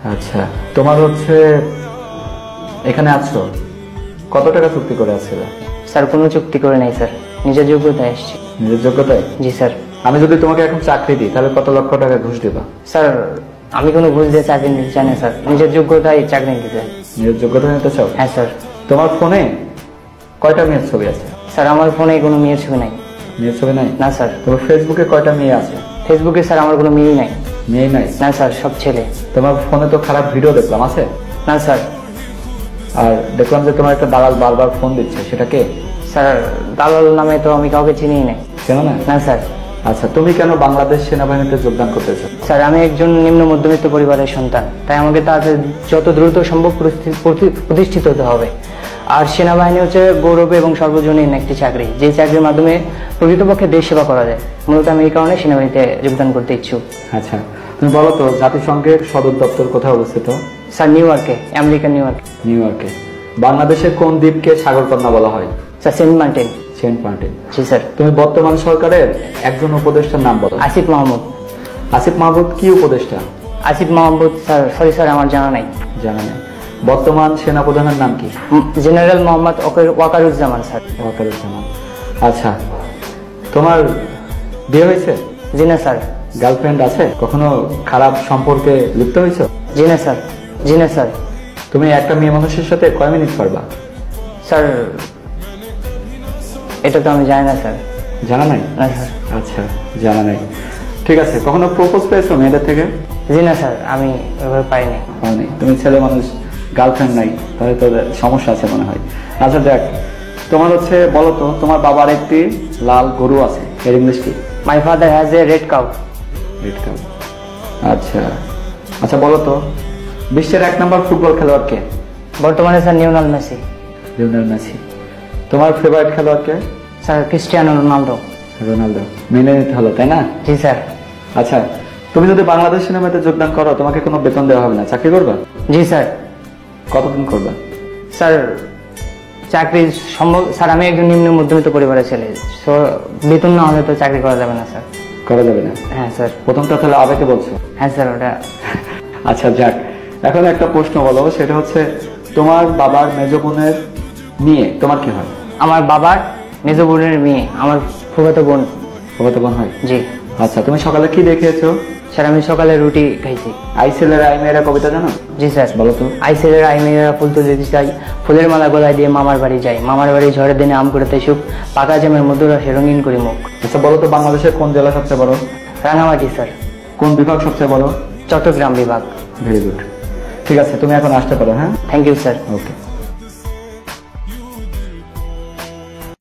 আচ্ছা, তোমার হচ্ছে এখানে আছো, কত টাকা চুক্তি করে আসছিল? স্যার কোনো চুক্তি করে নাই স্যার, নিজের যোগ্যতায় এসেছি। নিজের যোগ্যতায়? জি স্যার। আমি যদি তোমাকে এখন চাকরি দিই তাহলে কত লক্ষ টাকা ঘুষ দিবা? স্যার আমি কোনো ঘুষ দিয়ে চাকরি নিতে চাই না স্যার, নিজের যোগ্যতায় চাকরি নিতে চাই। নিজের যোগ্যতা নিতে চাও? হ্যাঁ স্যার। তোমার ফোনে কয়টা মেয়ের ছবি আছে? স্যার আমার ফোনে কোনো মেয়ের ছবি নাই। মেয়ের ছবি নাই? না স্যার। তোমার ফেসবুকে কয়টা মেয়ে আছে? ফেসবুকে স্যার আমার কোনো মেয়ে নাই। মেয়ে নাই? না স্যার, সব ছেলে। তোমার ফোনে তো খারাপ ভিডিও দেখলাম, আছে? না স্যার। আর দেখলাম যে তোমার একটা দালাল বারবার ফোন দিচ্ছে, সেটা কে? স্যার দালাল নামে তো আমি কাউকে চিনিই নাই। কেন না? না স্যার। আচ্ছা, তুমি কেন বাংলাদেশ সেনাবাহিনীতে যোগদান করতে চাও? স্যার আমি একজন নিম্ন মধ্যবিত্ত পরিবারের সন্তান, তাই আমাকে তাদের যত দ্রুত সম্ভব প্রতিষ্ঠিত হতে হবে। আর সেনাবাহিনী হচ্ছে গৌরব এবং সর্বজনীন একটি চাকরি, যে চাকরির মাধ্যমে প্রকৃতপক্ষে দেশ সেবা করা যায়। মূলত আমি এই কারণে সেনাবাহিনীতে যোগদান করতে ইচ্ছুক। আচ্ছা, তুমি বলো তো জাতিসংঘের সদর দপ্তর কোথায় অবস্থিত? স্যার নিউ ইয়র্কে, আমেরিকা নিউ ইয়র্ক। নিউ ইয়র্কে। বাংলাদেশের কোন দ্বীপকে সাগরকন্যা বলা হয়? Sir Saint Martin. Saint Martin. জি স্যার। তুমি বর্তমান সরকারের একজন উপদেষ্টার নাম বলো। আসিফ মাহমুদ। আসিফ মাহমুদ কি উপদেষ্টা? Asif Mahmud sir, sorry sir আমার জানা নাই। জানা নেই। বর্তমান সেনাপ্রধানের নাম কি? General Mohammad Wakeruzzaman sir. ওয়াকারুজ্জামান। আচ্ছা, তোমার বিয়ে হয়েছে? জি না স্যার। গার্লফ্রেন্ড আছে? কখনো খারাপ সম্পর্কে লিপ্ত হয়েছো? জি না স্যার। জি না স্যার। তুমি একটা মেয়ে মানুষের সাথে কয় মিনিট পারবা? স্যার এটা তো আমি জানি না স্যার। জানা নাই? না স্যার। আচ্ছা, জানা নাই। ঠিক আছে, কখনো প্রপোজ পেয়েছো মেয়েদের থেকে? জি না স্যার, আমি ওইভাবে পাইনি। হয়নি। তুমি ছেলে মানুষ, গার্লফ্রেন্ড নাই, তাহলে তো সমস্যা আছে মনে হয়। আচ্ছা দেখ, তোমার হচ্ছে বলো তো, তোমার বাবার একটি লাল গরু আছে, এর ইংলিশ কি? My father has a red cow. Red cow. আচ্ছা আচ্ছা, বলো তো বিশ্বের 1 নম্বর ফুটবল খেলোয়াড় কে? বর্তমানে sir Lionel Messi. Lionel Messi. তোমার ফেভারিট খেলোয়াড় কে? Sir Cristiano Ronaldo. রোনালদো। মেনে নিতে হলো, তাই না? জি স্যার। আচ্ছা, তুমি যদি বাংলাদেশ সেনাবাহিনীতে যোগদান করো, তোমাকে কোনো বেতন দেওয়া হবে না, চাকরি করবা? জি স্যার। কতদিন করবা? স্যার চাকরি সম্ভব স্যার, আমি একজন নিম্ন মধ্যবিত্ত পরিবারের ছেলে, তো বেতন না হলে তো চাকরি করা যাবে না স্যার। করা যাবে না? হ্যাঁ স্যার। প্রথমটা তাহলে আবেগে বলছো? হ্যাঁ স্যার ওটা। আচ্ছা যাক, এখন একটা প্রশ্ন বলো, সেটা হচ্ছে তোমার বাবার মেজ বোনের মেয়ে তোমার কি হয়? আমার বাবার মেজ বোনের মেয়ে আমার ফুফাতো বোন। ফুফাতো বোন হয়? জি। আচ্ছা, তুমি সকালে কি দেখেছো? স্যার আমি সকালে রুটি খাইছি। আই ছেলেরা আই মেয়েরা কবিতা জানো? জি স্যার। বলো তো। আই ছেলেরা আই মেয়েরা ফুল তুলে দিতে যাই, ফুলের মালা গলায় দিয়ে মামার বাড়ি যাই, মামার বাড়ি ঝড়ের দিনে আম কুড়াতে সুখ, পাকা জামের মধুর রসে রঙিন করি মুখ। আচ্ছা বলো তো, বাংলাদেশের কোন জেলা সবচেয়ে বড়? রাঙামাটি স্যার। কোন বিভাগ সবচেয়ে বড়? চট্টগ্রাম বিভাগ। Very good. ঠিক আছে, তুমি এখন আসতে পারো। হ্যাঁ, থ্যাংক ইউ স্যার। ওকে।